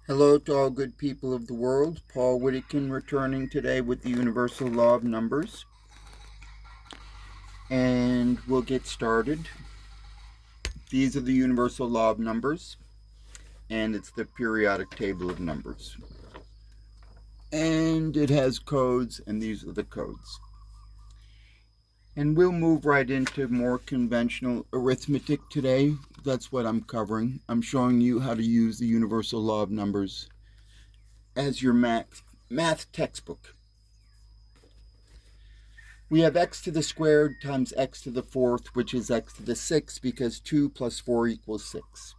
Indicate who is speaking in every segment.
Speaker 1: Hello to all good people of the world. Paul Whittakin returning today with the Universal Law of Numbers. And we'll get started. These are the Universal Law of Numbers, and it's the periodic table of numbers. And it has codes, and these are the codes. And we'll move right into more conventional arithmetic today. That's what I'm covering. I'm showing you how to use the Universal Law of Numbers as your math textbook. We have x to the squared times x to the fourth, which is x to the sixth, because 2 plus 4 equals 6.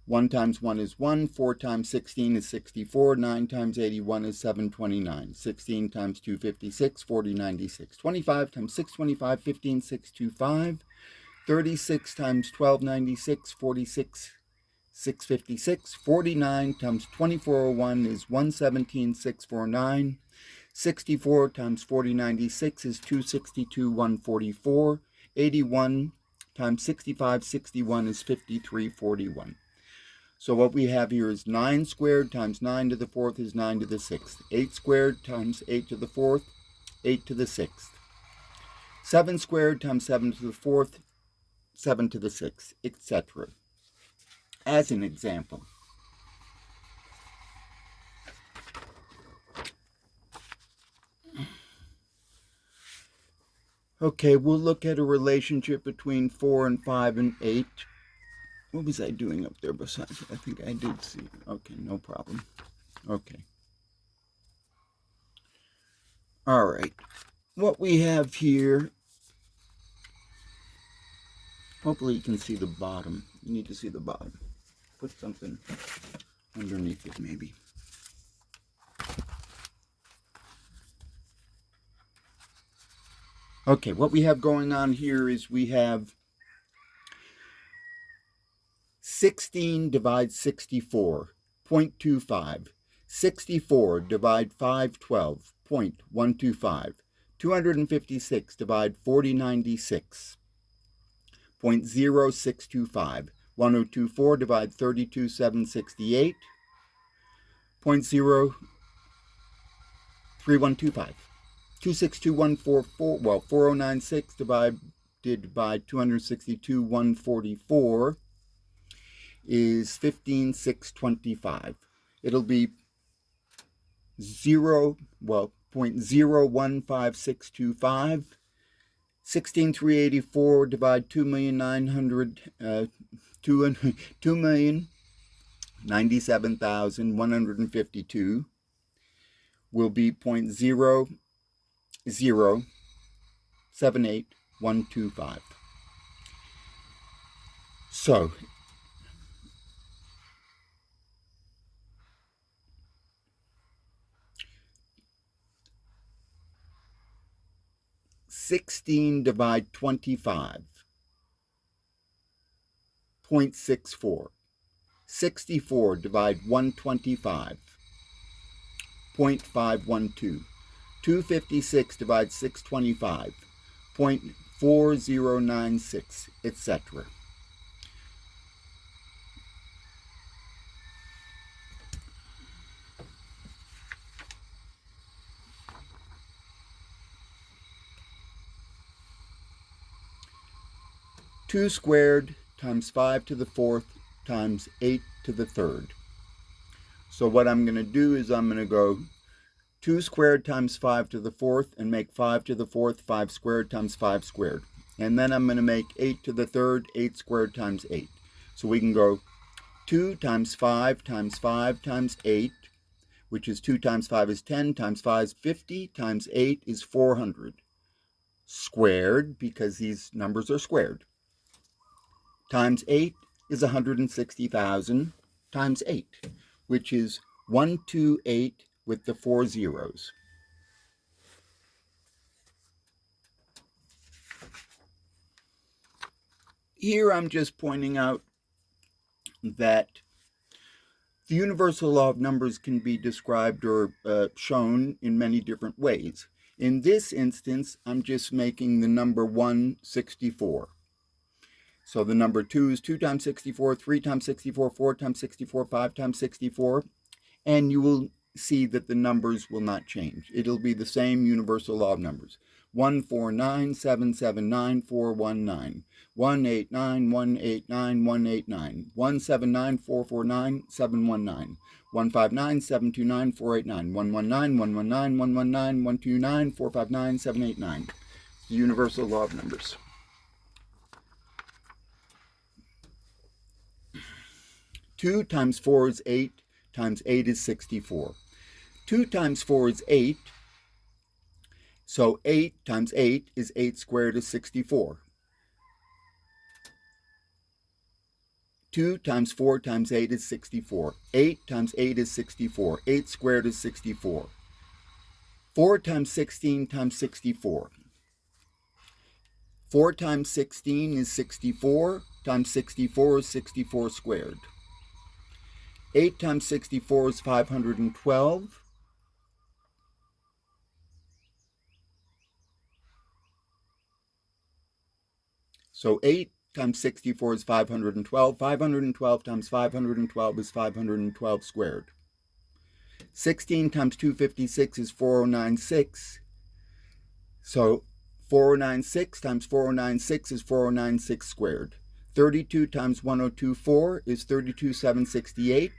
Speaker 1: 1 times 1 is 1, 4 times 16 is 64, 9 times 81 is 729, 16 times 2, 56, 40, 96, 25 times 625, 15, 625, 36 times 12, 96, 46, 656, 49 times 2401 is 117, 649, 64 times 4096 is 262, 144. 81 times 6561 is 5341. So what we have here is 9 squared times 9 to the fourth is 9 to the sixth. 8 squared times 8 to the fourth, 8 to the sixth. 7 squared times 7 to the fourth, 7 to the sixth, etc. As an example, okay, we'll look at a relationship between 4 and 5 and 8. What was I doing up there besides? I think I did see. Okay, no problem. Okay. All right. What we have here, hopefully you can see the bottom. You need to see the bottom. Put something underneath it maybe. Okay, what we have going on here is we have 16 divides 64, 0.25. 64 divide 512, 0.125. 256 divide 4096, 0.0625. 1024 divide 32768, 0.03125. 262144, 4096 divided by 262, 144 is 15625. It'll be 0.015625. 16384 divide 2,097,152 will be 0.0078125. So 16 divide 25, 0.64. 64 divide 125, 0.512. 256 divide 625, 0.4096, etc. Two squared times 5 to the fourth times 8 to the third. So what I'm going to do is I'm going to go 2 squared times 5 to the fourth and make 5 to the fourth 5 squared times 5 squared. And then I'm going to make 8 to the third 8 squared times 8. So we can go 2 times 5 times 5 times 8, which is 2 times 5 is 10, times 5 is 50, times 8 is 400. Squared, because these numbers are squared, times 8 is 160,000 times 8, which is 128 with the 4 zeros. Here I'm just pointing out that the universal law of numbers can be described or shown in many different ways. In this instance, I'm just making the number 164. So the number 2 is 2 times 64, 3 times 64, 4 times 64, 5 times 64. And you will see that the numbers will not change. It'll be the same universal law of numbers. 149779419, 189 189 189, 179 449 719, 159 729 489, 119 119 119 129 459 789. The universal law of numbers. Two times 4 is 8, times 8 is 64. 2 times 4 is 8, so 8 times 8 is 8 squared is 64. 2 times 4 times 8 is 64. 8 times 8 is 64. 8 squared is 64. 4 times 16 times 64. 4 times 16 is 64, times 64 is 64 squared. 8 times 64 is 512. So 8 times 64 is 512. 512 times 512 is 512 squared. 16 times 256 is 4096. So 4096 times 4096 is 4096 squared. 32 times 1024 is 32768.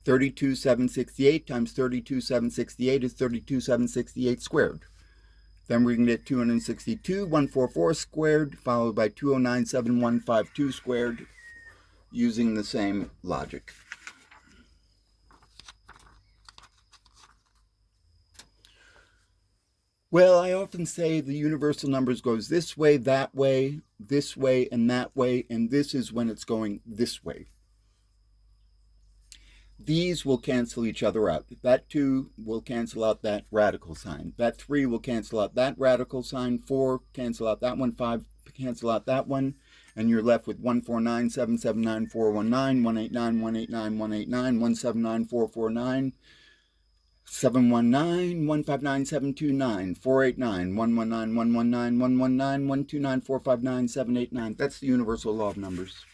Speaker 1: 32768 times 32768 is 32768 squared. Then we can get 262, 144 squared, followed by 2097152 squared, using the same logic. Well, I often say the universal numbers goes this way, and that way, and this is when it's going this way. These will cancel each other out. That 2 will cancel out that radical sign. That 3 will cancel out that radical sign. 4 cancel out that one. 5 cancel out that one. And you're left with 149, 779, 419, 189, 189, 189, 179, 449, 719, 159, 729, 489, 119, 119, 119, 129, 459, 789. That's the universal law of numbers.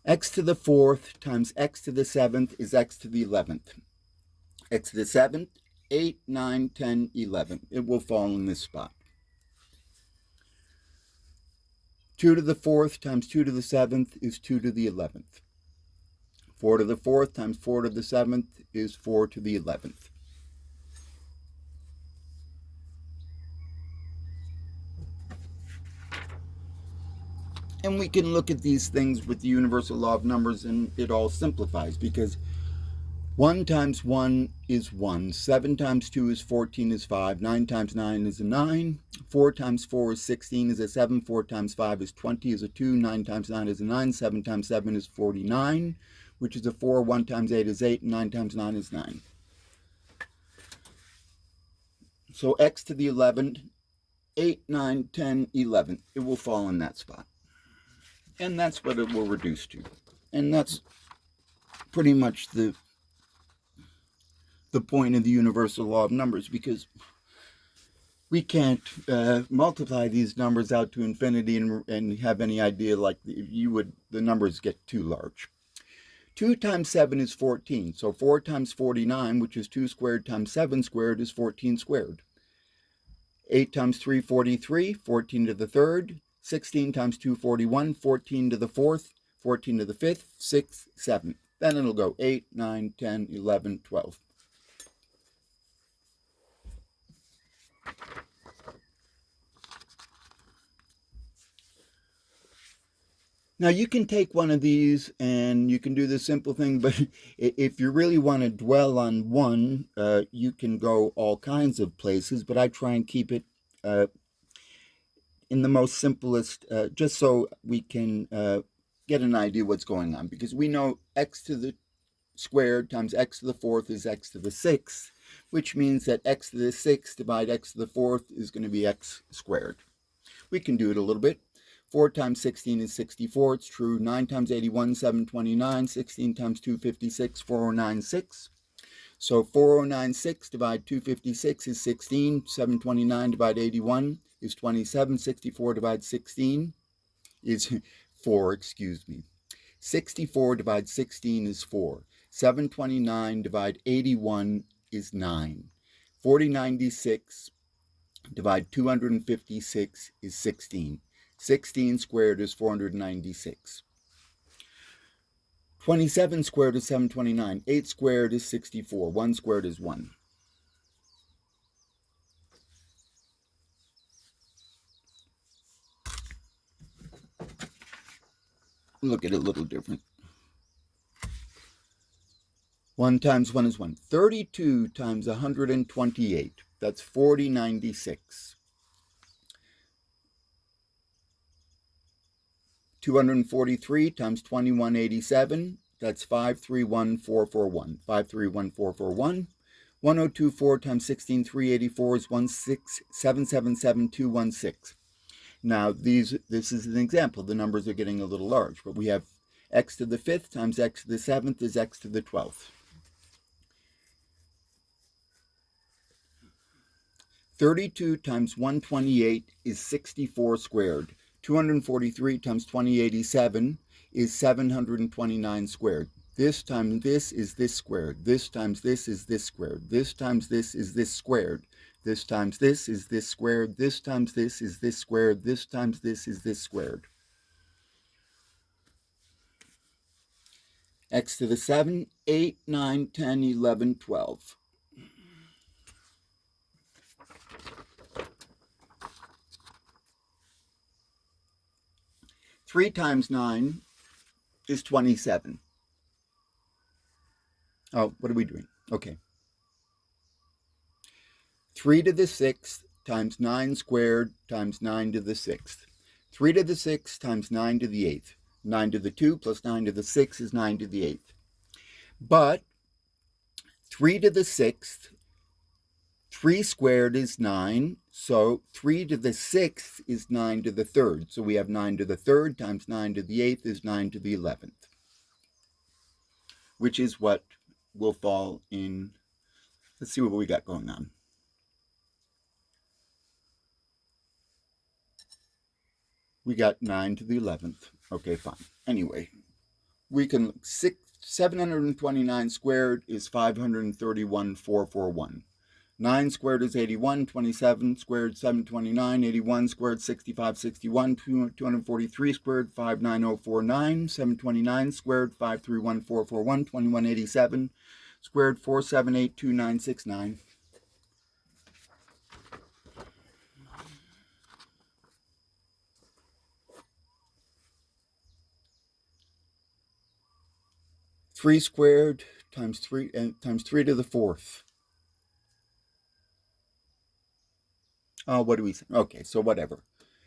Speaker 1: X to the 4th times x to the 7th is x to the 11th. X to the 7th, 8, 9, 10, 11. It will fall in this spot. 2 to the 4th times 2 to the 7th is 2 to the 11th. 4 to the 4th times 4 to the 7th is 4 to the 11th. And we can look at these things with the universal law of numbers and it all simplifies, because 1 times 1 is 1, 7 times 2 is 14 is 5, 9 times 9 is a 9, 4 times 4 is 16 is a 7, 4 times 5 is 20 is a 2, 9 times 9 is a 9, 7 times 7 is 49, which is a 4, 1 times 8 is 8, and 9 times 9 is 9. So x to the 11th, 8, 9, 10, 11, it will fall in that spot. And that's what it will reduce to. And that's pretty much the point of the universal law of numbers, because we can't multiply these numbers out to infinity and have any idea like you would. The numbers get too large. 2 times 7 is 14. So 4 times 49, which is 2 squared times 7 squared, is 14 squared. 8 times 3, 43, 14 to the 3rd. 16 times 2, 41, 14 to the 4th, 14 to the 5th, 6, 7. Then it'll go 8, 9, 10, 11, 12. Now you can take one of these and you can do the simple thing, but if you really want to dwell on one, you can go all kinds of places, but I try and keep it in the most simplest, just so we can get an idea what's going on, because we know x to the squared times x to the 4th is x to the 6th, which means that x to the 6th divided x to the 4th is going to be x squared. We can do it a little bit. 4 times 16 is 64, it's true. 9 times 81, 729. 16 times 256, 496. So 4096 divided 256 is 16. 729 divided 81 is 27. 64 divided 16 is 4, excuse me. 64 divided 16 is 4. 729 divided 81 is 9. 4096 divided 256 is 16. 16 squared is 496. 27 squared is 729. 8 squared is 64. 1 squared is 1. Look at it a little different. 1 times 1 is 1. 32 times 128. That's 4096. 243 times 2187. That's 531441. 531441. 1024 times 16384 is 16777,216. Now, this is an example. The numbers are getting a little large, but we have x to the 5th times x to the 7th is x to the 12th. 32 times 128 is 64 squared. 243 times 2087 is 729 squared. This times this is this squared. This times this is this squared. This times this is this squared. This times this is this squared. This times this is this squared. This times this is this squared. X to the 7, 8, 9, 10, 11, 12. Three times 9 is 27. Oh, what are we doing? Okay. 3 to the 6th times 9 squared times 9 to the 6th. 3 to the 6th times 9 to the 8th. 9 to the 2 plus 9 to the 6 is 9 to the 8th. But 3 to the 6th, 3 squared is 9. So 3 to the 6th is 9 to the 3rd. So we have 9 to the 3rd times 9 to the 8th is 9 to the 11th. Which is what will fall in. Let's see what we got going on. We got 9 to the 11th. Okay, fine. Anyway, we can 729 squared is 531,441. 9 squared is 81, 27 squared 729, 81 squared 6561, 243 squared 59049, 729 squared 531441, 2187 squared 4782969. Three squared times 3 to the 4th. What do we say? Okay, so whatever.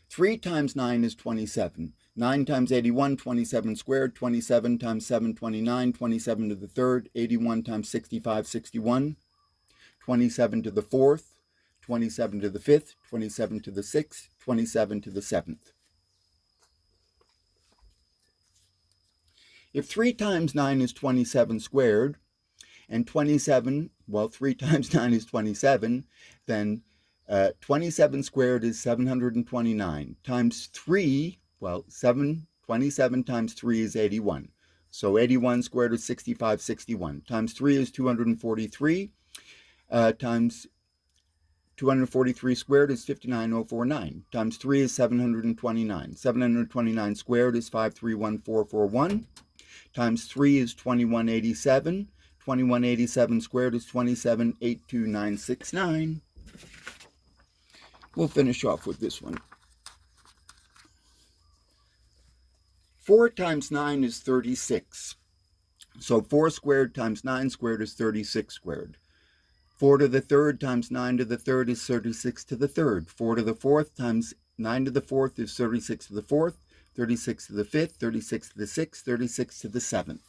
Speaker 1: 3 times 9 is 27. 9 times 81, 27 squared. 27 times 7, 29. 27 to the 3rd. 81 times 65, 61. 27 to the 4th. 27 to the 5th. 27 to the 6th. 27 to the 7th. If 3 times 9 is 27 squared, and 27, well, 3 times 9 is 27, then 27 squared is 729 times 3, well, 27 times 3 is 81. So 81 squared is 6561. Times 3 is 243. Times 243 squared is 59,049. Times 3 is 729. 729 squared is 531,441. Times 3 is 2187. 2187 squared is 27,82969. We'll finish off with this one. 4 times 9 is 36. So 4 squared times 9 squared is 36 squared. 4 to the 3rd times 9 to the 3rd is 36 to the 3rd. 4 to the 4th times 9 to the 4th is 36 to the 4th. 36 to the 5th, 36 to the 6th, 36 to the 7th.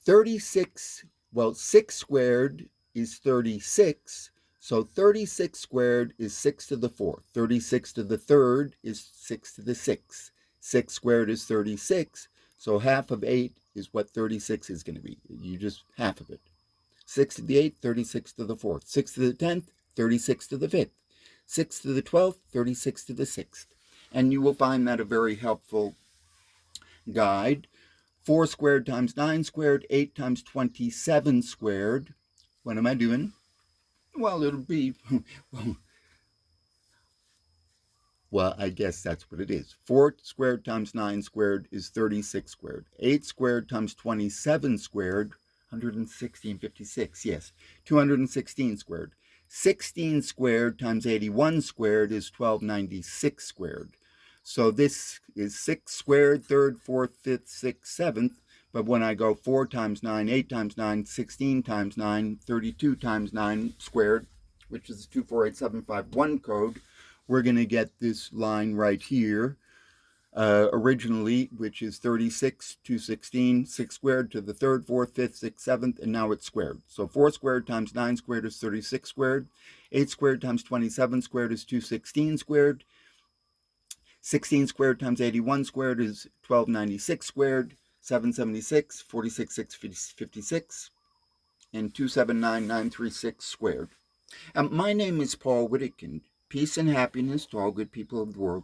Speaker 1: 36, well, 6 squared is 36, so 36 squared is 6 to the 4th. 36 to the 3rd is 6 to the 6th. 6 squared is 36, so half of 8 is what 36 is going to be. You just half of it. 6 to the 8th, 36 to the 4th. 6 to the 10th, 36 to the 5th. 6 to the 12th, 36 to the 6th. And you will find that a very helpful guide. 4 squared times 9 squared, 8 times 27 squared. What am I doing? Well, it'll be, well, I guess that's what it is. 4 squared times 9 squared is 36 squared. 8 squared times 27 squared, 116, 56, yes, 216 squared. 16 squared times 81 squared is 1296 squared. So this is 6 squared, 3rd, 4th, 5th, 6th, 7th. But when I go 4 times 9, 8 times 9, 16 times 9, 32 times 9 squared, which is the 248751 code, we're going to get this line right here. Originally, which is 36, 216, 6 squared to the 3rd, 4th, 5th, 6th, 7th, and now it's squared. So 4 squared times 9 squared is 36 squared. 8 squared times 27 squared is 216 squared. 16 squared times 81 squared is 1296 squared. 776, 46, 656, and 279936 squared. My name is Paul Wittekind. Peace and happiness to all good people of the world.